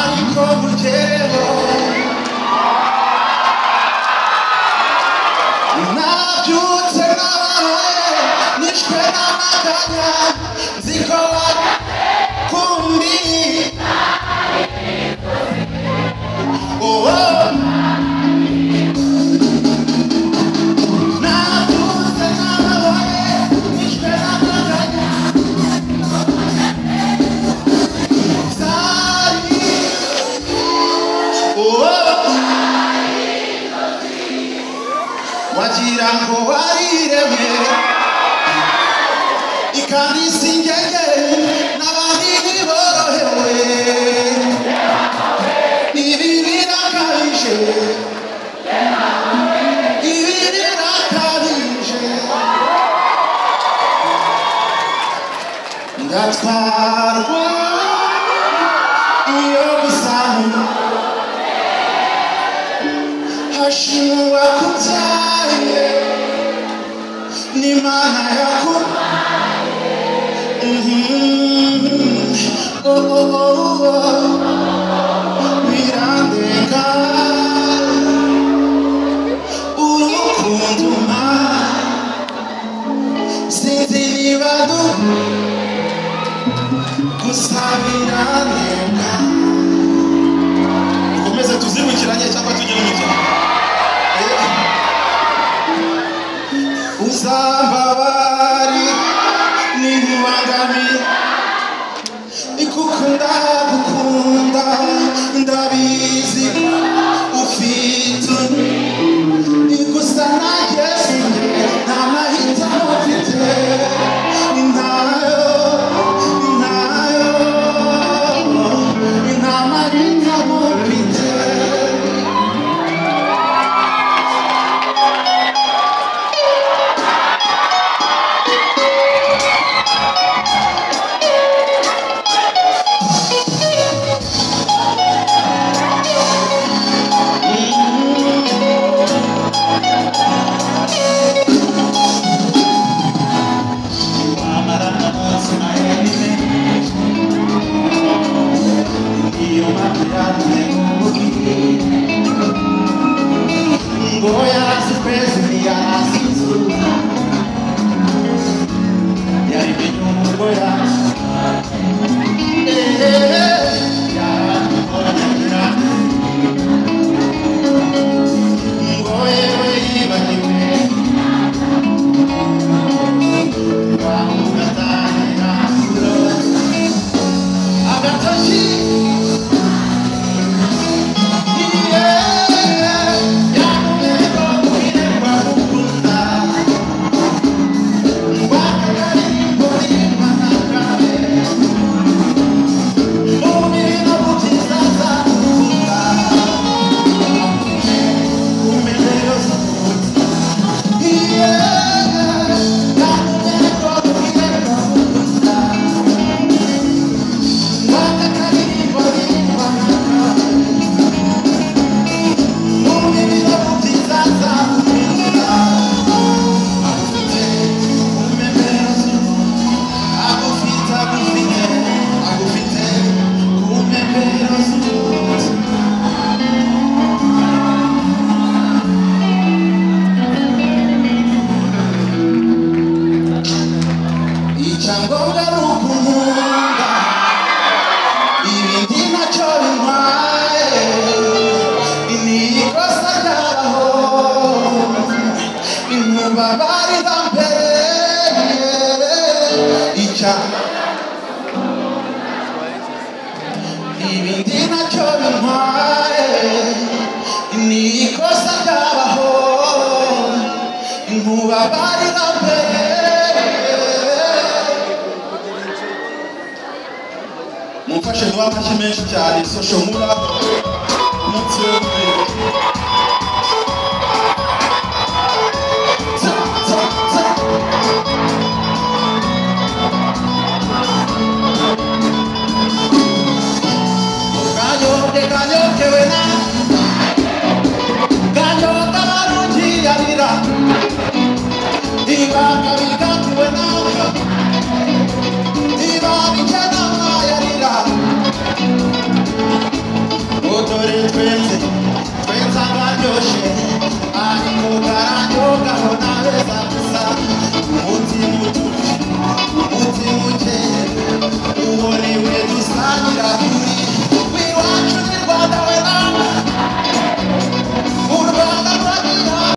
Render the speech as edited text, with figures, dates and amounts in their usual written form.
ariko bukereho nabyutse nabaye nishwe n'amaganya nziko kumbi wagira ngo wariremye ikandisa ingege n'abandi ntiborohewe ibi birakabije ndatwarwa iyo gusanga hashimwa kubyaye n'Imana yakubaye birandenga urukundo sinzi niba gusa birandenga dukomeze tuzibukiranye cyangwa tugire umujyana uzambabari n'intubangami ikukunda gukunda ndabizi ufite igusa nanjye nta mahitamo mfite nta mahitamo mfite mumfashe n'abafashe menshi cyane social mura umunsi we